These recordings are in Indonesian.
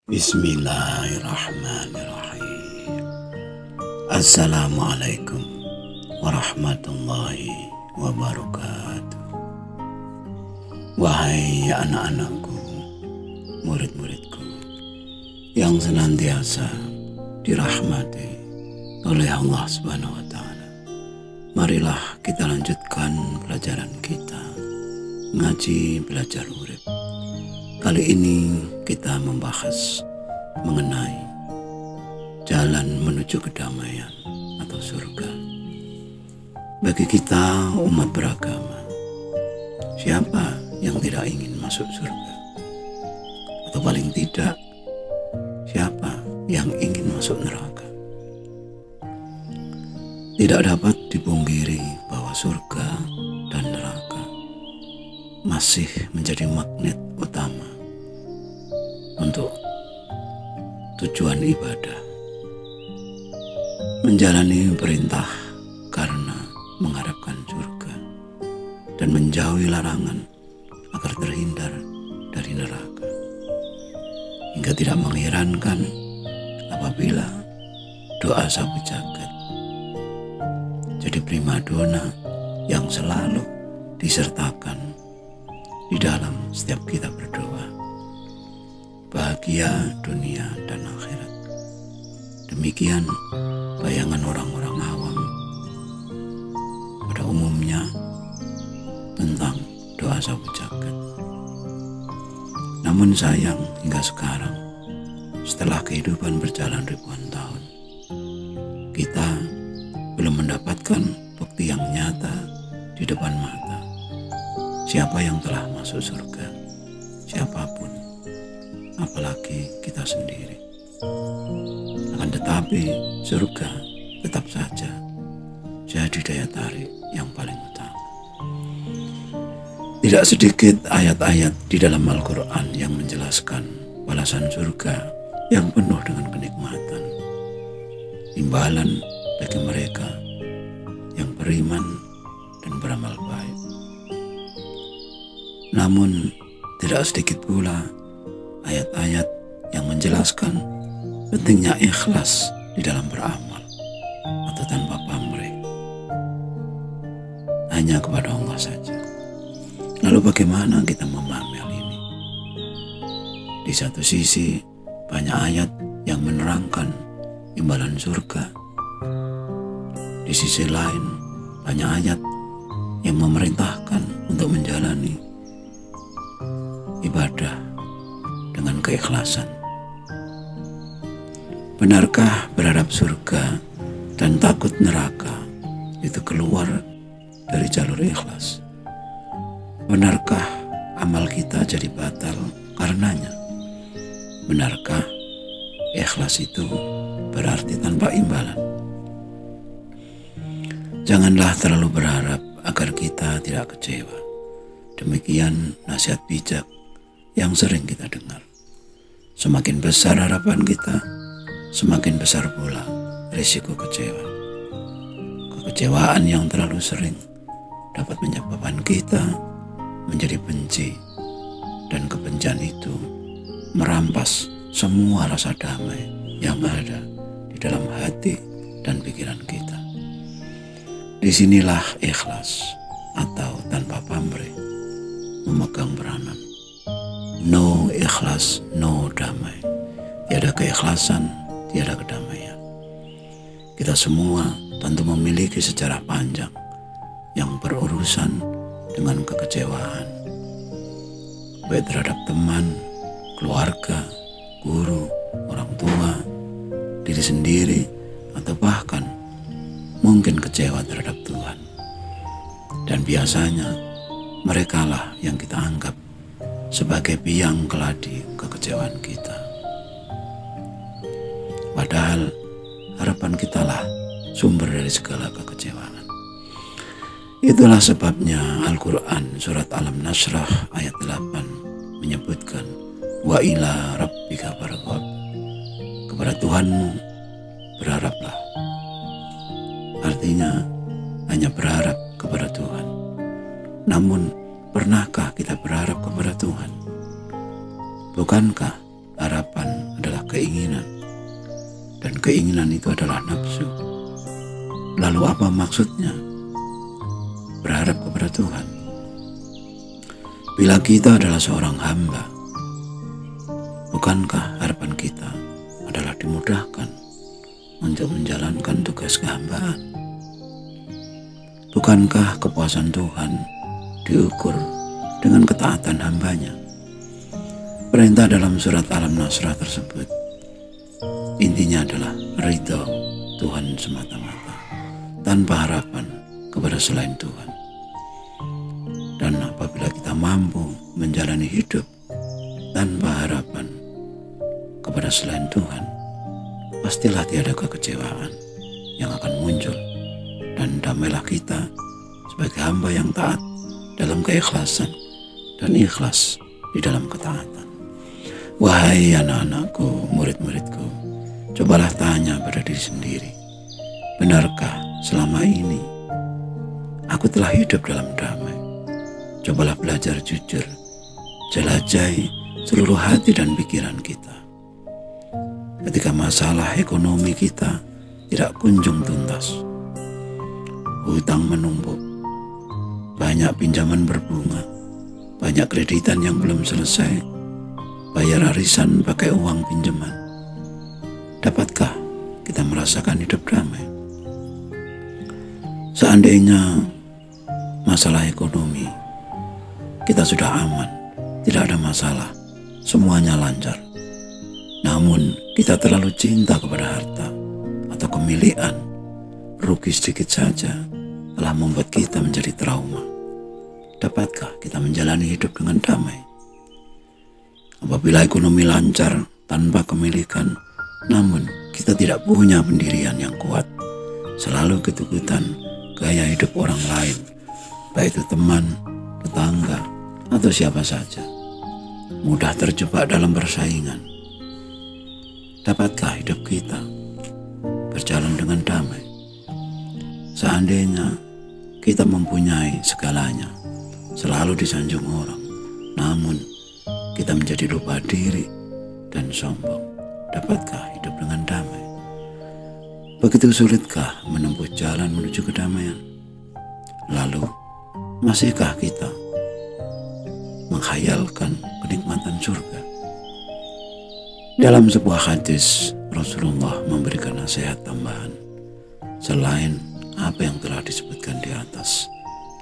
Bismillahirrahmanirrahim. Assalamualaikum warahmatullahi wabarakatuh. Wahai anak-anakku, murid-muridku yang senantiasa dirahmati oleh Allah Subhanahu wa Ta'ala, marilah kita lanjutkan pelajaran kita ngaji belajar urip. Kali ini kita membahas mengenai jalan menuju kedamaian atau surga. Bagi kita umat beragama, siapa yang tidak ingin masuk surga? Atau paling tidak, siapa yang ingin masuk neraka? Tidak dapat dipungkiri bahwa surga dan neraka masih menjadi magnet utama untuk tujuan ibadah. Menjalani perintah karena mengharapkan surga dan menjauhi larangan agar terhindar dari neraka. Hingga tidak mengherankan apabila doa sapu jagat jadi primadona yang selalu disertakan di dalam setiap kita berdoa. Bahagia dunia dan akhirat. Demikian bayangan orang-orang awam pada umumnya tentang doa sapu jagat. Namun sayang, hingga sekarang, setelah kehidupan berjalan ribuan tahun, kita belum mendapatkan bukti yang nyata di depan mata siapa yang telah masuk surga. Siapapun, apalagi kita sendiri. Akan tetapi surga tetap saja jadi daya tarik yang paling utama. Tidak sedikit ayat-ayat di dalam Al-Quran yang menjelaskan balasan surga yang penuh dengan kenikmatan, imbalan bagi mereka yang beriman dan beramal baik. Namun tidak sedikit pula ayat-ayat yang menjelaskan pentingnya ikhlas di dalam beramal atau tanpa pamrih, hanya kepada Allah saja. Lalu bagaimana kita memahami hal ini? Di satu sisi banyak ayat yang menerangkan imbalan surga. Di sisi lain banyak ayat yang memerintahkan untuk menjalani ibadah dengan keikhlasan. Benarkah berharap surga dan takut neraka itu keluar dari jalur ikhlas? Benarkah amal kita jadi batal karenanya? Benarkah ikhlas itu berarti tanpa imbalan? Janganlah terlalu berharap agar kita tidak kecewa. Demikian nasihat bijak yang sering kita dengar. Semakin besar harapan kita, semakin besar pula risiko kecewa. Kekecewaan yang terlalu sering dapat menyebabkan kita menjadi benci, dan kebencian itu merampas semua rasa damai yang ada di dalam hati dan pikiran kita. Disinilah ikhlas atau tanpa pamrih memegang peranan. No ikhlas, no damai. Tiada keikhlasan, tiada kedamaian. Kita semua tentu memiliki sejarah panjang yang berurusan dengan kekecewaan, baik terhadap teman, keluarga, guru, orang tua, diri sendiri, atau bahkan mungkin kecewa terhadap Tuhan. Dan biasanya merekalah yang kita anggap sebagai biang keladi kekecewaan kita. Padahal harapan kitalah sumber dari segala kekecewaan. Itulah sebabnya Al-Quran surat Al-Nasrah ayat 8 menyebutkan wa ila rabbika farghab. Kepada Tuhanmu berharaplah. Artinya hanya berharap kepada Tuhan. Namun pernahkah kita berharap kepada Tuhan? Bukankah harapan adalah keinginan. Dan keinginan itu adalah nafsu. Lalu apa maksudnya berharap kepada Tuhan? Bila kita adalah seorang hamba, bukankah harapan kita adalah dimudahkan untuk menjalankan tugas kehambaan? Bukankah kepuasan Tuhan diukur dengan ketaatan hambanya? Perintah dalam surat Al-Nasrah tersebut intinya adalah ridho Tuhan semata-mata, tanpa harapan kepada selain Tuhan. Dan apabila kita mampu menjalani hidup tanpa harapan kepada selain Tuhan, pastilah tiada kekecewaan yang akan muncul, dan damailah kita sebagai hamba yang taat dalam keikhlasan dan ikhlas di dalam ketaatan. Wahai anak-anakku, murid-muridku, cobalah tanya pada diri sendiri, benarkah selama ini aku telah hidup dalam damai? Cobalah belajar jujur, jelajahi seluruh hati dan pikiran kita. Ketika masalah ekonomi kita tidak kunjung tuntas, hutang menumpuk, banyak pinjaman berbunga, banyak kreditan yang belum selesai, bayar arisan pakai uang pinjaman, dapatkah kita merasakan hidup damai? Seandainya masalah ekonomi kita sudah aman, tidak ada masalah, semuanya lancar, namun kita terlalu cinta kepada harta atau kemilikan, rugi sedikit saja telah membuat kita menjadi trauma. Dapatkah kita menjalani hidup dengan damai? Apabila ekonomi lancar tanpa kemilikan, namun kita tidak punya pendirian yang kuat, selalu ketakutan gaya hidup orang lain, baik itu teman, tetangga, atau siapa saja, mudah terjebak dalam persaingan. Dapatkah hidup kita berjalan dengan damai? Seandainya kita mempunyai segalanya, selalu disanjung orang, namun kita menjadi lupa diri dan sombong, dapatkah hidup dengan damai? Begitu sulitkah menempuh jalan menuju kedamaian? Lalu, masihkah kita menghayalkan kenikmatan surga? Dalam sebuah hadis, Rasulullah memberikan nasihat tambahan selain apa yang telah disebutkan di atas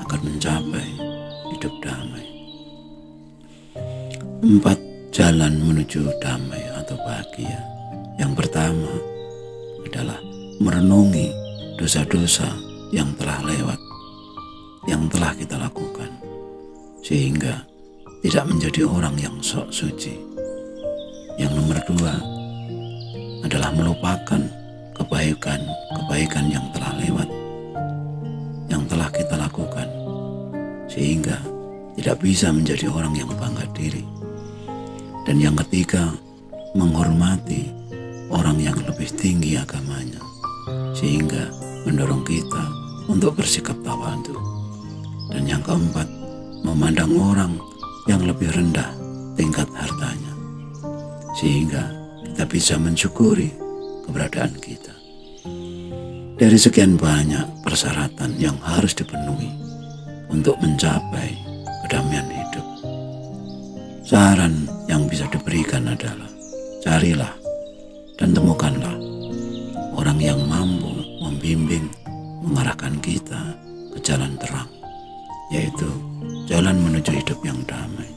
agar mencapai hidup damai. 4 jalan menuju damai atau bahagia. Yang pertama adalah merenungi dosa-dosa yang telah lewat, yang telah kita lakukan, sehingga tidak menjadi orang yang sok suci. Yang nomor 2 adalah melupakan kebaikan yang telah lewat, yang telah kita lakukan, sehingga tidak bisa menjadi orang yang bangga diri. Dan yang ketiga, menghormati orang yang lebih tinggi agamanya, sehingga mendorong kita untuk bersikap tawadhu. Dan yang keempat, memandang orang yang lebih rendah tingkat hartanya, sehingga kita bisa mensyukuri keberadaan kita. Dari sekian banyak persyaratan yang harus dipenuhi untuk mencapai kedamaian hidup, saran yang bisa diberikan adalah carilah dan temukanlah orang yang mampu membimbing, mengarahkan kita ke jalan terang, yaitu jalan menuju hidup yang damai.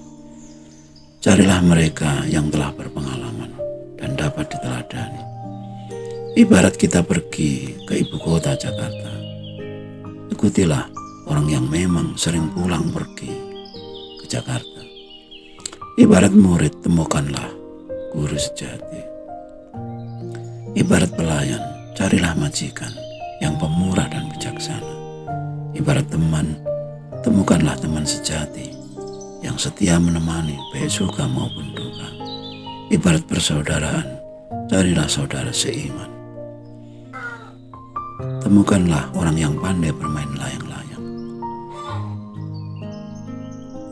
Carilah mereka yang telah berpengalaman dan dapat diteladani. Ibarat kita pergi ke ibu kota Jakarta, ikutilah orang yang memang sering pulang pergi ke Jakarta. Ibarat murid, temukanlah guru sejati. Ibarat pelayan, carilah majikan yang pemurah dan bijaksana. Ibarat teman, temukanlah teman sejati yang setia menemani baik suka maupun duka. Ibarat persaudaraan, carilah saudara seiman. Temukanlah orang yang pandai bermain layang-layang.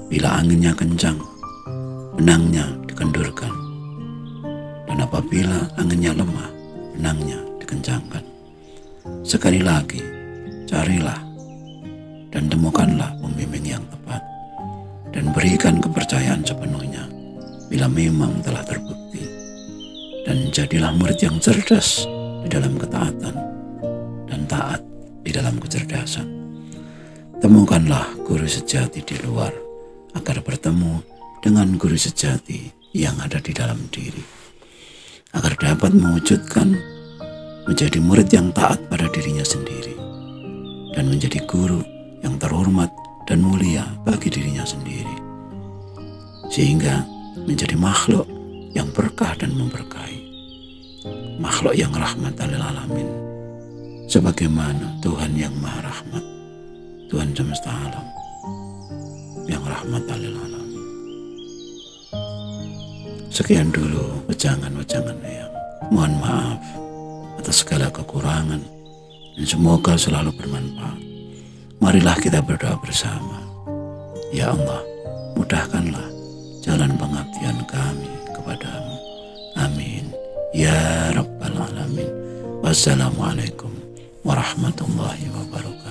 Bila anginnya kencang, benangnya dikendurkan. Dan apabila anginnya lemah, benangnya dikencangkan. Sekali lagi, carilah dan temukanlah pembimbing yang tepat. Dan berikan kepercayaan sepenuhnya bila memang telah terbukti. Dan jadilah murid yang cerdas di dalam ketaatan dan taat di dalam kecerdasan. Temukanlah guru sejati di luar agar bertemu dengan guru sejati yang ada di dalam diri, agar dapat mewujudkan menjadi murid yang taat pada dirinya sendiri dan menjadi guru yang terhormat dan mulia bagi dirinya sendiri, sehingga menjadi makhluk yang berkah dan memberkahi, makhluk yang rahmatan lil alamin, sebagaimana Tuhan yang maha rahmat, Tuhan semesta alam yang rahmatan lil alamin. Sekian dulu wejangan-wejangan yang mohon maaf atas segala kekurangan, dan semoga selalu bermanfaat. Marilah kita berdoa bersama. Ya Allah, mudahkanlah jalan pengabdian kami kepadamu. Amin. Ya Rabbal Alamin. Wassalamualaikum warahmatullahi wabarakatuh.